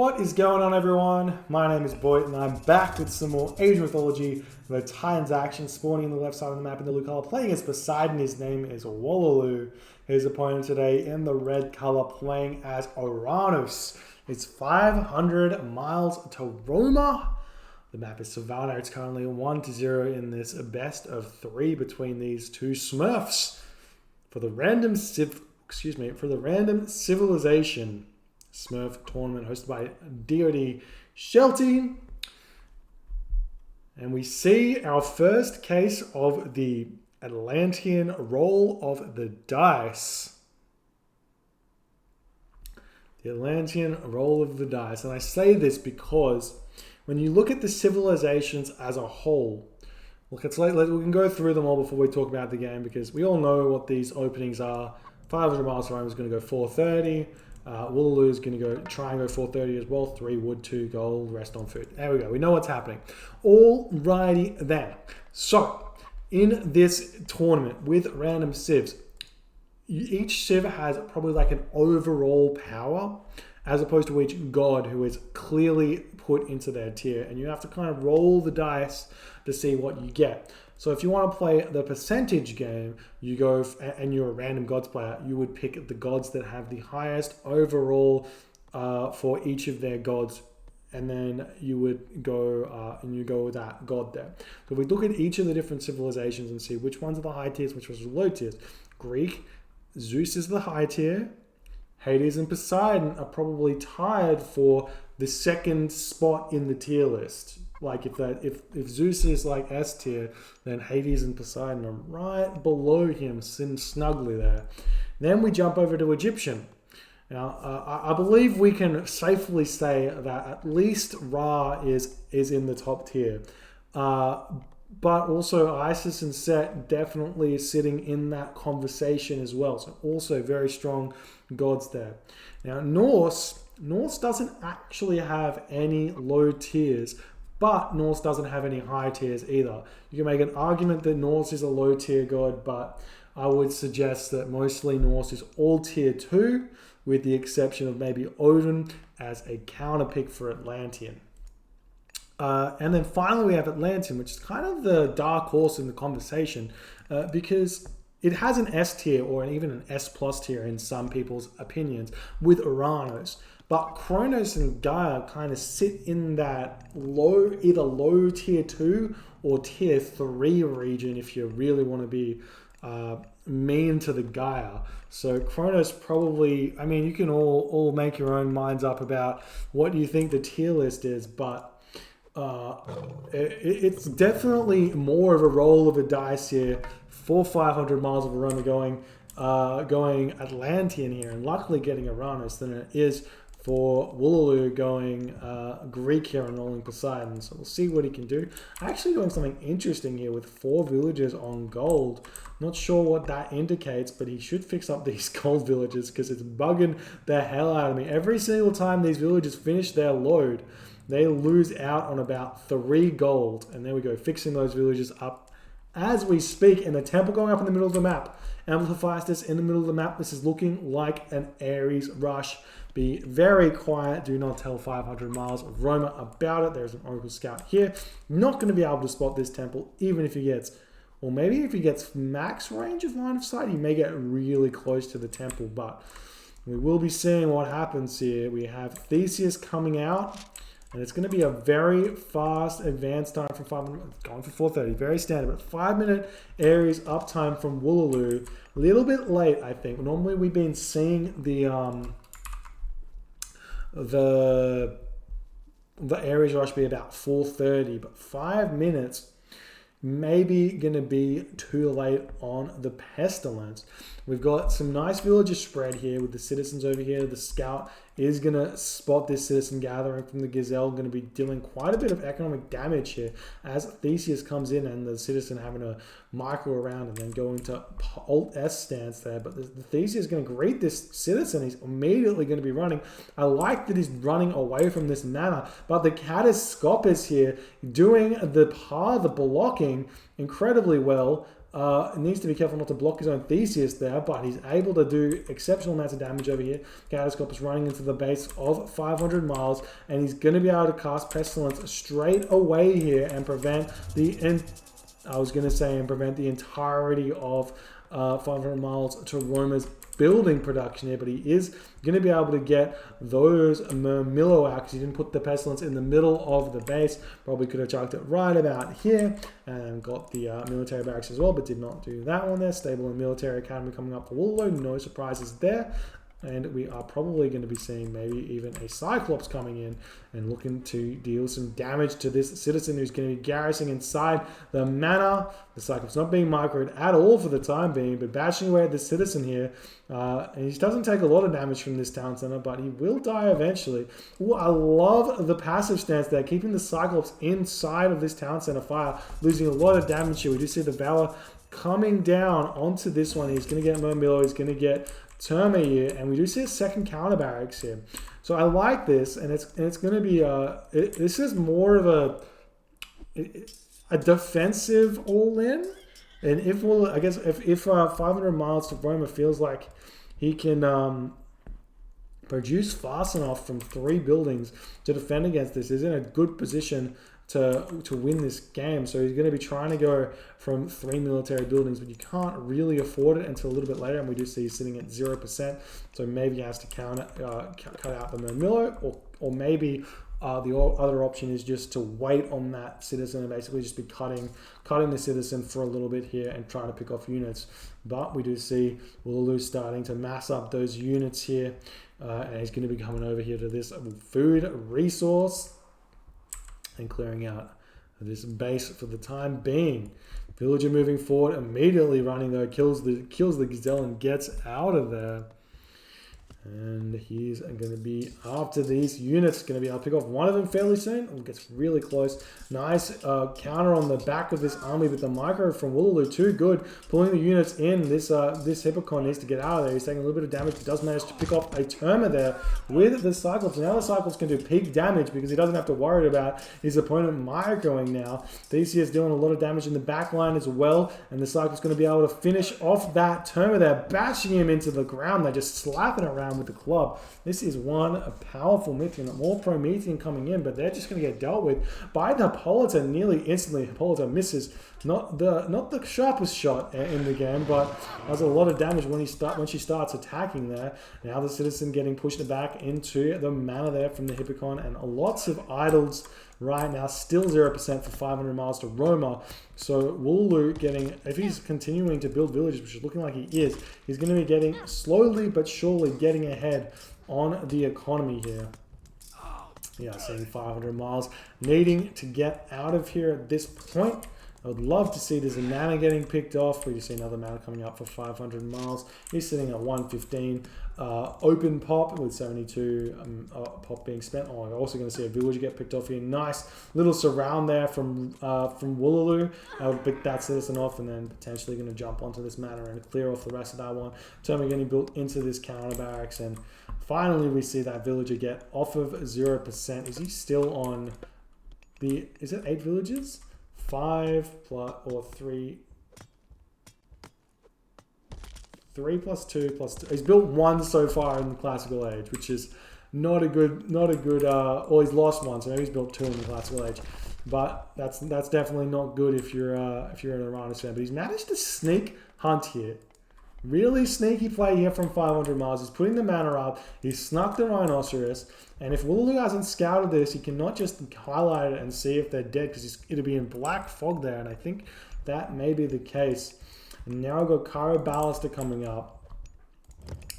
What is going on, everyone? My name is Boyd and I'm back with some more Age of Mythology. The Titans action spawning on the left side of the map in the blue color, playing as Poseidon. His name is Wallaloo. His opponent today in the red color playing as Oranos. It's 500 miles to Roma. The map is Savannah. It's currently 1-0 in this best of 3 between these two Smurfs for the random civilization Smurf tournament hosted by DoD Shelty. And we see our first case of the Atlantean roll of the dice. The Atlantean roll of the dice. And I say this because when you look at the civilizations as a whole, look, we can go through them all before we talk about the game, because we all know what these openings are. 500 miles to Rome is going to go 430. Wallaloo is going to try and go 430 as well. 3 wood, 2 gold, rest on food. There we go. We know what's happening. Alrighty then. So, in this tournament with random civs, each civ has probably like an overall power, as opposed to each god who is clearly put into their tier. And you have to kind of roll the dice to see what you get. So if you want to play the percentage game, you go, and you're a random gods player, you would pick the gods that have the highest overall for each of their gods. And then you would go with that god there. So we look at each of the different civilizations and see which ones are the high tiers, which ones are the low tiers. Greek, Zeus is the high tier. Hades and Poseidon are probably tied for the second spot in the tier list. Like if Zeus is like S tier, then Hades and Poseidon are right below him, sitting snugly there. Then we jump over to Egyptian. Now, I believe we can safely say that at least Ra is in the top tier. But also Isis and Set definitely sitting in that conversation as well. So also very strong gods there. Now Norse doesn't actually have any low tiers, but Norse doesn't have any high tiers either. You can make an argument that Norse is a low tier god, but I would suggest that mostly Norse is all tier 2, with the exception of maybe Odin as a counter pick for Atlantean. And then finally we have Atlantean, which is kind of the dark horse in the conversation, because it has an S tier or even an S plus tier in some people's opinions with Oranos. But Kronos and Gaia kind of sit in that either low tier 2 or tier 3 region if you really want to be mean to the Gaia. So Kronos probably, I mean, you can all make your own minds up about what you think the tier list is, but it's definitely more of a roll of a dice here for 500 miles of Roma going Atlantean here, and luckily getting Oranos, than it is for Wallaloo going Greek here and rolling Poseidon. So we'll see what he can do. Actually doing something interesting here with 4 villages on gold. Not sure what that indicates, but he should fix up these gold villages because it's bugging the hell out of me. Every single time these villages finish their load, they lose out on about 3 gold. And there we go, fixing those villages up as we speak. And the temple going up in the middle of the map amplifies this in the middle of the map. This is looking like an Ares rush. Be very quiet. Do not tell 500 miles of Roma about it. There's an Oracle Scout here. Not going to be able to spot this temple, even if he gets, or maybe if he gets max range of line of sight, he may get really close to the temple. But we will be seeing what happens here. We have Theseus coming out, and it's going to be a very fast advance time from 500, going for 430, very standard, but 5-minute Ares uptime from Wallaloo. A little bit late, I think. Normally we've been seeing the Ares rush be about 430, but 5 minutes maybe going to be too late on the Pestilence. We've got some nice villages spread here with the citizens over here. The scout is going to spot this citizen gathering from the Gazelle, going to be dealing quite a bit of economic damage here as Theseus comes in and the citizen having a micro around and then going to Alt S stance there. But the Theseus is going to greet this citizen. He's immediately going to be running. I like that he's running away from this mana, but the Catus Scopus here doing the blocking incredibly well. needs to be careful not to block his own Theseus there, but he's able to do exceptional amounts of damage over here. Gadoscopus running into the base of 500 miles, and he's going to be able to cast Pestilence straight away here and prevent the entirety of 500MilesToRoma's building production here, but he is going to be able to get those Murmillo out because he didn't put the Pestilence in the middle of the base. Probably could have chucked it right about here and got the military barracks as well, but did not do that one there. Stable and military academy coming up for Woololo, no surprises there. And we are probably going to be seeing maybe even a Cyclops coming in and looking to deal some damage to this citizen who's going to be garrisoning inside the manor. The Cyclops not being microed at all for the time being, but bashing away at this citizen here. And he doesn't take a lot of damage from this town center, but he will die eventually. Ooh, I love the passive stance there, keeping the Cyclops inside of this town center fire, losing a lot of damage here. We do see the Valor coming down onto this one. He's going to get Murmillo, he's going to get Terma here, and we do see a second counter barracks here. So I like this, and it's going to be this is more of a defensive all-in. And if 500MilesToRoma feels like he can produce fast enough from 3 buildings to defend against this, he's in a good position to win this game. So he's going to be trying to go from 3 military buildings, but you can't really afford it until a little bit later, and we do see he's sitting at 0%. So maybe he has to cut out the Murmillo, or maybe the other option is just to wait on that citizen and basically just be cutting the citizen for a little bit here and trying to pick off units. But we do see Woololo starting to mass up those units here, and he's going to be coming over here to this food resource and clearing out this base for the time being. Villager moving forward, immediately running though, kills the gazelle and gets out of there. And he's going to be after these units, going to be able to pick off one of them fairly soon. Oh, gets really close. Nice counter on the back of this army, but the micro from Woololo too good. Pulling the units in. This Hippocon needs to get out of there. He's taking a little bit of damage, but does manage to pick off a Terma there with the Cyclops. Now the Cyclops can do peak damage because he doesn't have to worry about his opponent microing now. Theseus dealing a lot of damage in the back line as well, and the Cyclops going to be able to finish off that Terma there, bashing him into the ground. They're just slapping around with the club. This is one powerful Mythian, more Promethean coming in, but they're just going to get dealt with by the Hippolyta nearly instantly. Hippolyta misses not the sharpest shot in the game, but does a lot of damage when she starts attacking there. Now the citizen getting pushed back into the manor there from the Hippocon, and lots of idols right now, still 0% for 500MilesToRoma. So Woololo getting, if he's continuing to build villages, which is looking like he is, he's going to be getting slowly but surely getting ahead on the economy here. Yeah, seeing 500 miles needing to get out of here at this point. I would love to see this mana getting picked off. We just see another mana coming up for 500 miles. He's sitting at 115 open pop with 72 pop being spent. Oh, I'm also going to see a villager get picked off here. Nice little surround there from Woololo. I'll pick that citizen off and then potentially going to jump onto this mana and clear off the rest of that one. Terma getting built into this counter barracks, and finally we see that villager get off of 0%. Is he still on the? Is it 8 villages? 5 plus or 3 plus 2 plus 2. He's built 1 so far in the classical age, which is not a good or he's lost 1, so maybe he's built 2 in the classical age, but that's definitely not good if you're an Oranos fan. But he's managed to sneak hunt here. Really sneaky play here from 500 miles. He's putting the mana up. He's snuck the Rhinoceros. And if Woololo hasn't scouted this, he cannot just highlight it and see if they're dead, because it'll be in black fog there. And I think that may be the case. And now I've got Cairo Ballista coming up.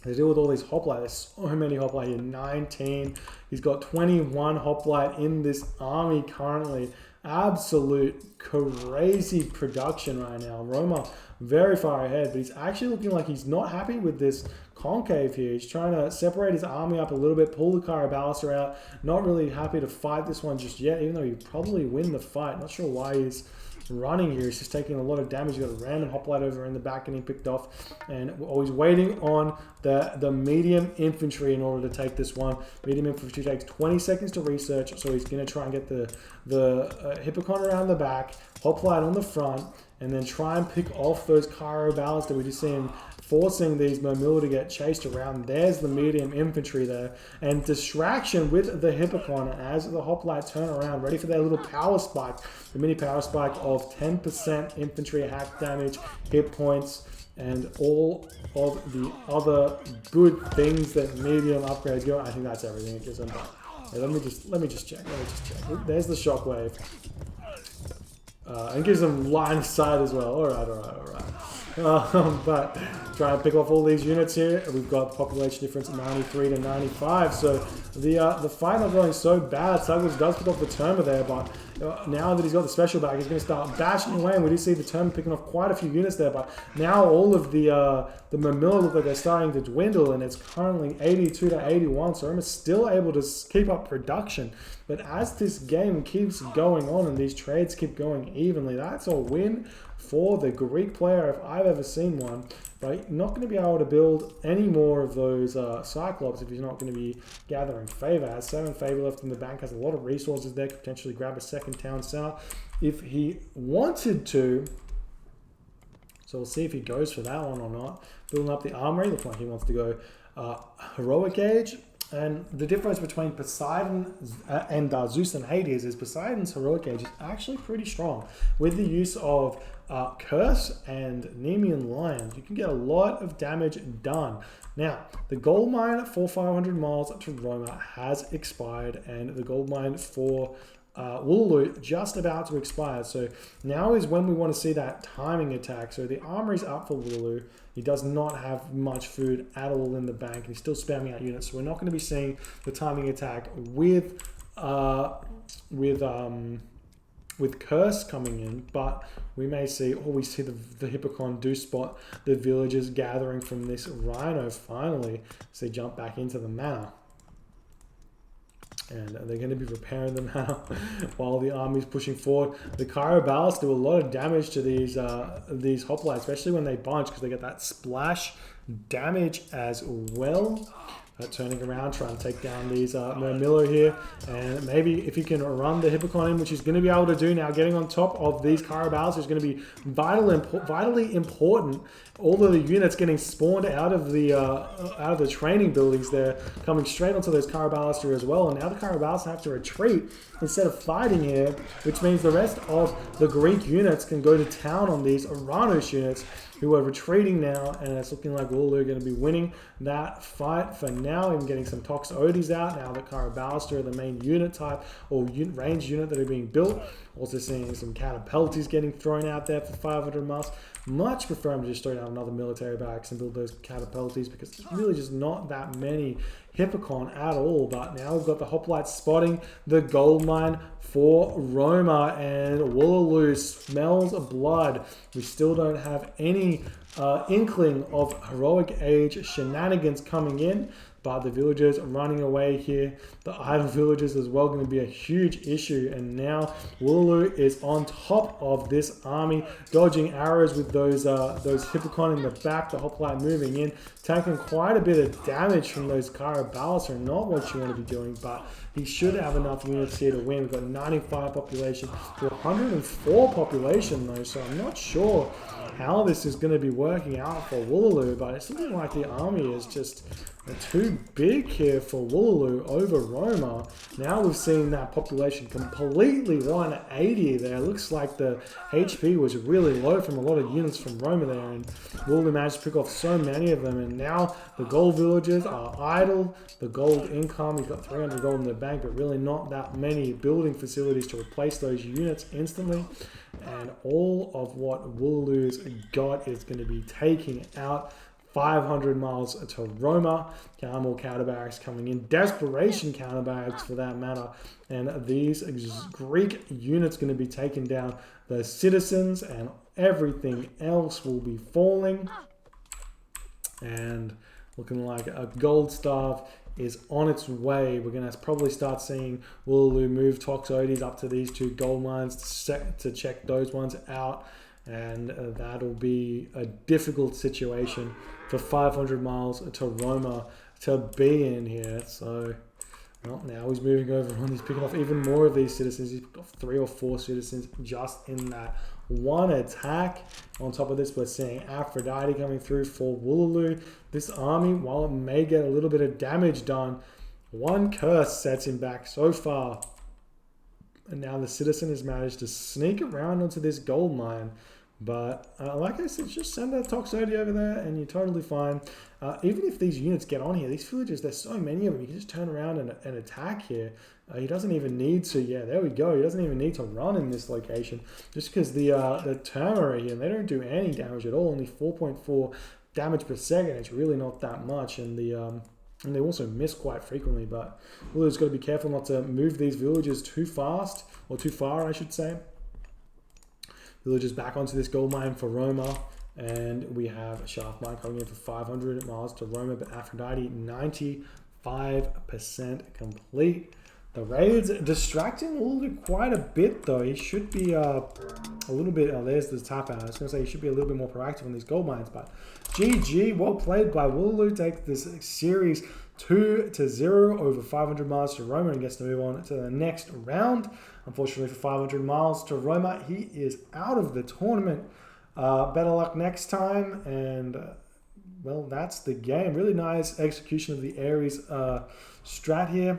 They deal with all these hoplite. There's so many hoplite here. 19. He's got 21 hoplite in this army currently. Absolute crazy production right now. Roma very far ahead, but he's actually looking like he's not happy with this concave here. He's trying to separate his army up a little bit, pull the Cairo Ballista out. Not really happy to fight this one just yet, even though he'd probably win the fight. Not sure why he's running here. He's just taking a lot of damage. He's got a random hoplite over in the back getting picked off, and we're always waiting on the medium infantry in order to take this one. Medium infantry takes 20 seconds to research, so he's going to try and get the Hippocon around the back, hoplite on the front, and then try and pick off those Cairo ballots that we just see him forcing these Mermilla to get chased around. There's the medium infantry there, and distraction with the Hippocon as the hoplite turn around, ready for their little power spike, the mini power spike of 10% infantry hack damage, hit points, and all of the other good things that medium upgrades go. I think that's everything it gives them. But let me just check. There's the shockwave. And gives them line of sight as well. Alright. But try and pick off all these units here. We've got population difference 93 to 95. So the fight not going so bad. Douglas does pick off the Terma there, but now that he's got the special back, he's going to start bashing away. And we do see the Terma picking off quite a few units there. But now all of the Mermilla look like they're starting to dwindle, and it's currently 82 to 81. So Roma's still able to keep up production. But as this game keeps going on and these trades keep going evenly, that's a win for the Greek player if I've ever seen one. But you're not going to be able to build any more of those Cyclops if he's not going to be gathering favor. Has 7 favor left in the bank, has a lot of resources there, could potentially grab a second town center if he wanted to. So we'll see if he goes for that one or not. Building up the armory, looks like he wants to go heroic age. And the difference between Poseidon and Zeus and Hades is Poseidon's heroic age is actually pretty strong. With the use of Curse and Nemean Lions, you can get a lot of damage done. Now, the gold mine for 500 miles to Roma has expired, and the gold mine for Wooloo just about to expire. So now is when we want to see that timing attack. So the armory's up for Wooloo. He does not have much food at all in the bank, and he's still spamming out units. So we're not going to be seeing the timing attack with Curse coming in, but we may see, we see the Hippocon do spot the villagers gathering from this Rhino finally. So they jump back into the manor. And they're going to be repairing them now while the army's pushing forward. The Cairo Ballast do a lot of damage to these hoplites, especially when they bunch, because they get that splash damage as well. Turning around, trying to take down these Mermilla here. And maybe if he can run the Hippocon in, which he's going to be able to do now, getting on top of these Cairo Ballast is going to be vitally important. All of the units getting spawned out of the training buildings there, coming straight onto those Cairo Ballast here as well. And now the Cairo Ballast have to retreat instead of fighting here, which means the rest of the Greek units can go to town on these Oranos units, who are retreating now, and it's looking like Wooloo are going to be winning that fight for now. Even getting some Tox Odys out now that Cairo Ballast are the main unit type or range unit that are being built. Also seeing some Catapulties getting thrown out there for 500 miles. Much prefer them to just throw down another military barracks and build those Catapulties, because there's really just not that many Hippocon at all. But now we've got the hoplites spotting the gold mine for Roma, and Wooloo smells blood. We still don't have any inkling of heroic age shenanigans coming in, but the villagers are running away here. The idle villagers as well going to be a huge issue, and now Wooloo is on top of this army, dodging arrows with those Hippocon in the back. The hoplite moving in, taking quite a bit of damage from those Cairo Ballast, are not what you want to be doing, but he should have enough units here to win. We've got 95 population to 104 population though, so I'm not sure how this is going to be working out for Wooloo, but it's looking like the army is just too big here for Wooloo over Roma. Now we've seen that population completely 180 there. Looks like the HP was really low from a lot of units from Roma there, and Wooloo managed to pick off so many of them. And now the gold villagers are idle. The gold income, he's got 300 gold in the bank, but really not that many building facilities to replace those units instantly. And all of what Wooloo's got is going to be taking out 500 miles to Roma. More counter barracks coming in. Desperation counter barracks for that matter. And these Greek units going to be taking down the citizens, and everything else will be falling. And looking like a gold staff is on its way. We're going to probably start seeing Wooloo move Tox Odys up to these 2 gold mines to check those ones out. And that'll be a difficult situation for 500 miles to Roma to be in here. So well, now he's moving over on. He's picking off even more of these citizens. He's picked off 3 or 4 citizens just in that 1 attack. On top of this, we're seeing Aphrodite coming through for Wooloo. This army, while it may get a little bit of damage done, 1 curse sets him back so far. And now the citizen has managed to sneak around onto this gold mine. But like I said, just send that Toxodia over there and you're totally fine. Even if these units get on here, these villagers, there's so many of them, you can just turn around and attack here. He doesn't even need to, yeah, there we go. He doesn't even need to run in this location. Just because the Terma here, they don't do any damage at all, only 4.4 damage per second. It's really not that much. And they also miss quite frequently, but Willow's got to be careful not to move these villagers too fast, or too far, I should say. Villagers back onto this gold mine for Roma, and we have a shaft mine coming in for 500 miles to Roma, but Aphrodite 95% complete. The raids distracting Wooloo quite a bit though. He should be a little bit, oh there's the tap out. I was going to say he should be a little bit more proactive on these gold mines, but GG, well played by Wooloo. Take this series 2-0 over 500 miles to Roma and gets to move on to the next round. Unfortunately for 500 miles to Roma, he is out of the tournament. Better luck next time, and well, that's the game. Really nice execution of the Ares strat here.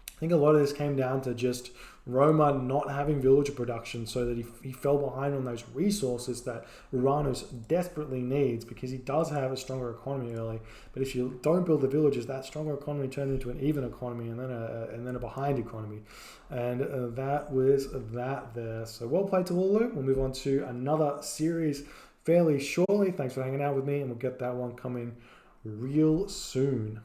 I think a lot of this came down to just Roma not having villager production, so that he fell behind on those resources that Oranos desperately needs, because he does have a stronger economy early. But if you don't build the villages, that stronger economy turns into an even economy and then a behind economy. And that was that there. So well played to Wooloo. We'll move on to another series fairly shortly. Thanks for hanging out with me, and we'll get that one coming real soon.